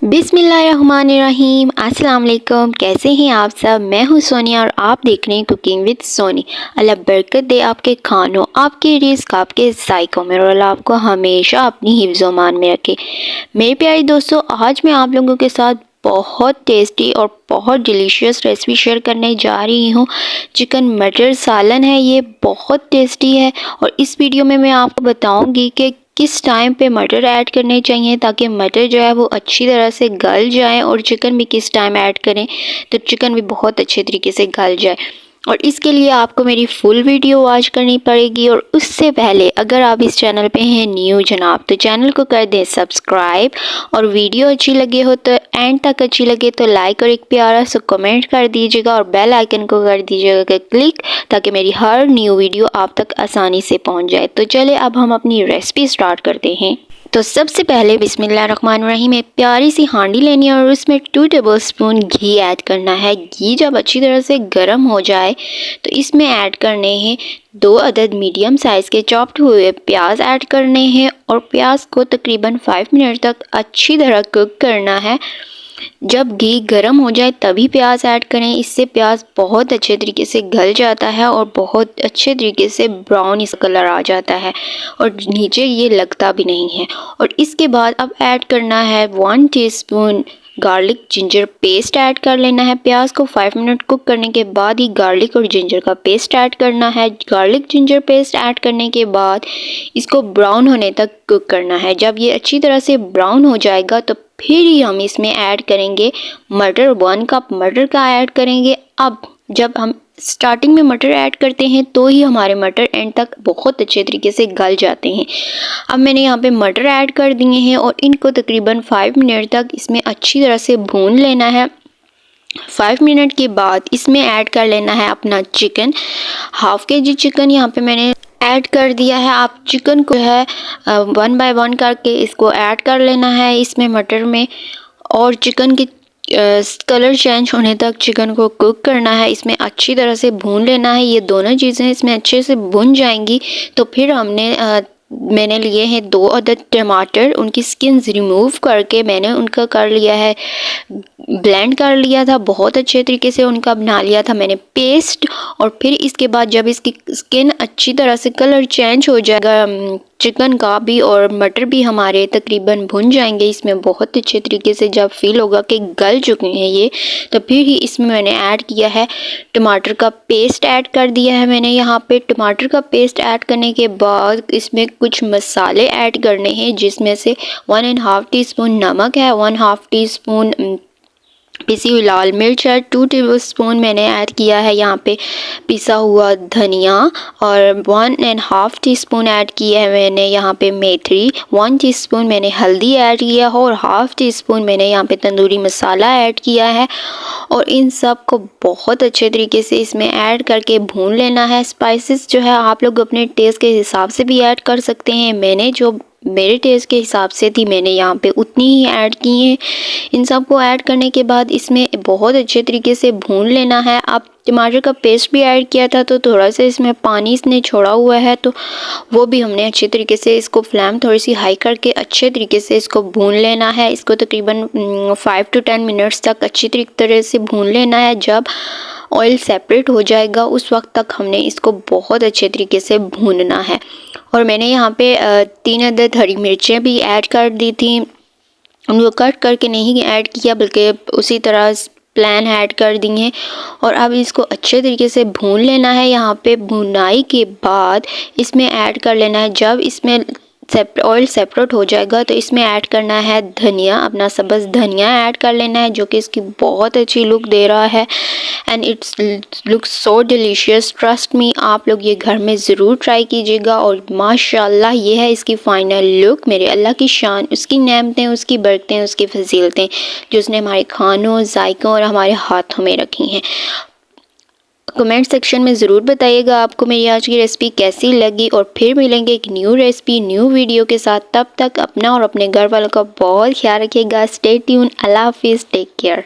बिस्मिल्लाहिर्रहमानिर्रहीम। अस्सलाम वालेकुम। कैसे हैं आप सब? मैं हूं सोनिया और आप देख रहे हैं कुकिंग विद सोनी। अल्लाह बरकत दे आपके खानों, आपके रिस्क, आपके ज़ायकों में और अल्लाह आपको हमेशा अपनी हिफ्ज़-ओ-मान में रखे। मेरे प्यारे दोस्तों, आज मैं आप लोगों के साथ बहुत टेस्टी और बहुत डिलीशियस रेसिपी शेयर करने जा रही हूँ। चिकन मटर सालन है, ये बहुत टेस्टी है और इस वीडियो में मैं आपको बताऊंगी कि किस टाइम पे मटर ऐड करने चाहिए ताकि मटर जो है वो अच्छी तरह से गल जाए, और चिकन भी किस टाइम ऐड करें तो चिकन भी बहुत अच्छे तरीके से गल जाए। और इसके लिए आपको मेरी फुल वीडियो वॉच करनी पड़ेगी। और उससे पहले अगर आप इस चैनल पे हैं न्यू जनाब, तो चैनल को कर दें सब्सक्राइब, और वीडियो अच्छी लगे हो तो एंड तक अच्छी लगे तो लाइक और एक प्यारा सा कमेंट कर दीजिएगा, और बेल आइकन को कर दीजिएगा क्लिक, ताकि मेरी हर न्यू वीडियो आप तक आसानी से पहुंच जाए। तो चले अब हम अपनी रेसिपी स्टार्ट करते हैं। तो सबसे पहले बिस्मिल्लाहिर्रहमानिर्रहीम एक प्यारी सी हांडी लेनी है और उसमें 2 टेबलस्पून घी ऐड करना है। घी जब अच्छी तरह से गर्म हो जाए तो इसमें ऐड करने हैं 2 अदद मीडियम साइज़ के चॉप्ड हुए प्याज ऐड करने हैं, और प्याज को तकरीबन 5 मिनट तक अच्छी तरह कुक करना है। जब घी गर्म हो जाए तभी प्याज ऐड करें, इससे प्याज बहुत अच्छे तरीके से गल जाता है और बहुत अच्छे तरीके से ब्राउन इस कलर आ जाता है और नीचे ये लगता भी नहीं है। और इसके बाद अब ऐड करना है 1 teaspoon garlic ginger paste add कर लेना है। प्याज को 5 मिनट कुक करने के बाद ही गार्लिक और जिंजर का पेस्ट ऐड करना है। गार्लिक जिंजर पेस्ट ऐड करने के बाद इसको ब्राउन होने तक कुक करना है। जब ये अच्छी तरह से ब्राउन हो जाएगा तो फिर ही हम इसमें ऐड करेंगे मटर। 1 कप मटर का ऐड करेंगे। अब जब हम स्टार्टिंग में मटर ऐड करते हैं तो ही हमारे मटर एंड तक बहुत अच्छे तरीके से गल जाते हैं। अब मैंने यहाँ पे मटर ऐड कर दिए हैं और इनको तकरीबन 5 मिनट तक इसमें अच्छी तरह से भून लेना है। 5 मिनट के बाद इसमें ऐड कर लेना है अपना चिकन। हाफ केजी चिकन यहाँ पे मैंने ऐड कर दिया है। आप चिकन को है 1 बाय 1 करके इसको ऐड कर लेना है इसमें मटर में, और चिकन की कलर चेंज होने तक चिकन को कुक करना है। इसमें अच्छी तरह से भून लेना है। ये दोनों चीज़ें इसमें अच्छे से भुन जाएंगी तो फिर मैंने लिए हैं 2 अदद टमाटर। उनकी स्किन्स रिमूव करके मैंने उनका कर लिया है, ब्लेंड कर लिया था, बहुत अच्छे तरीके से उनका बना लिया था मैंने पेस्ट। और फिर इसके बाद जब इसकी स्किन अच्छी तरह से कलर चेंज हो जाएगा चिकन का भी और मटर भी हमारे तकरीबन भुन जाएंगे इसमें बहुत अच्छे तरीके से, जब फील होगा कि गल चुके हैं ये, तो फिर ही इसमें मैंने ऐड किया है टमाटर का पेस्ट ऐड कर दिया है मैंने यहाँ पे। टमाटर का पेस्ट ऐड करने के बाद इसमें कुछ मसाले ऐड करने हैं, जिसमें से 1.5 टीस्पून नमक है, 1/2 टीस्पून पिसी हुई लाल मिर्च है, 2 टेबलस्पून मैंने ऐड किया है यहाँ पे पिसा हुआ धनिया, और 1.5 टीस्पून ऐड किया है मैंने यहाँ पे मेथी, 1 टीस्पून मैंने हल्दी ऐड किया है और 1/2 टीस्पून मैंने यहाँ पे तंदूरी मसाला ऐड किया है। और इन सब को बहुत अच्छे तरीके से इसमें ऐड करके भून लेना है। स्पाइसेस जो है आप लोग अपने टेस्ट के हिसाब से भी ऐड कर सकते हैं। मैंने जो मेरे टेस्ट के हिसाब से थी मैंने यहाँ पे उतनी ही ऐड की हैं। इन सब को ऐड करने के बाद इसमें बहुत अच्छे तरीके से भून लेना है। अब टमाटर का पेस्ट भी ऐड किया था तो थोड़ा सा इसमें पानी इसने छोड़ा हुआ है, तो वो भी हमने अच्छे तरीके से इसको फ्लेम थोड़ी सी हाई करके अच्छे तरीके से इसको भून लेना है। इसको तकरीबन 5 to 10 मिनट्स तक अच्छी तरह से भून लेना है। जब ऑयल सेपरेट हो जाएगा उस वक्त तक हमने इसको बहुत अच्छे तरीके से भूनना है। और मैंने यहाँ पे 3 अदद हरी मिर्चें भी ऐड कर दी थी, उनको कट करके नहीं ऐड किया बल्कि उसी तरह प्लान ऐड कर दी हैं। और अब इसको अच्छे तरीके से भून लेना है। यहाँ पे भुनाई के बाद इसमें ऐड कर लेना है, जब इसमें ऑयल सेपरेट हो जाएगा तो इसमें ऐड करना है धनिया, अपना सब्ज़ धनिया ऐड कर लेना है, जो कि इसकी बहुत अच्छी लुक दे रहा है and it's looks so delicious. Trust me, आप लोग ये घर में ज़रूर ट्राई कीजिएगा। और माशाल्लाह ये है इसकी फ़ाइनल लुक। मेरे अल्लाह की शान, उसकी नेमतें, उसकी बरकतें, उसकी फजीलतें जो उसने हमारे खानों, जायकों और हमारे हाथों में रखी हैं। कमेंट सेक्शन में ज़रूर बताइएगा आपको मेरी आज की रेसिपी कैसी लगी, और फिर मिलेंगे एक न्यू रेसिपी न्यू वीडियो के साथ। तब तक अपना और अपने घर वालों का बहुत ख्याल रखिएगा। Stay tune. अल्लाह हाफिज़। Take care.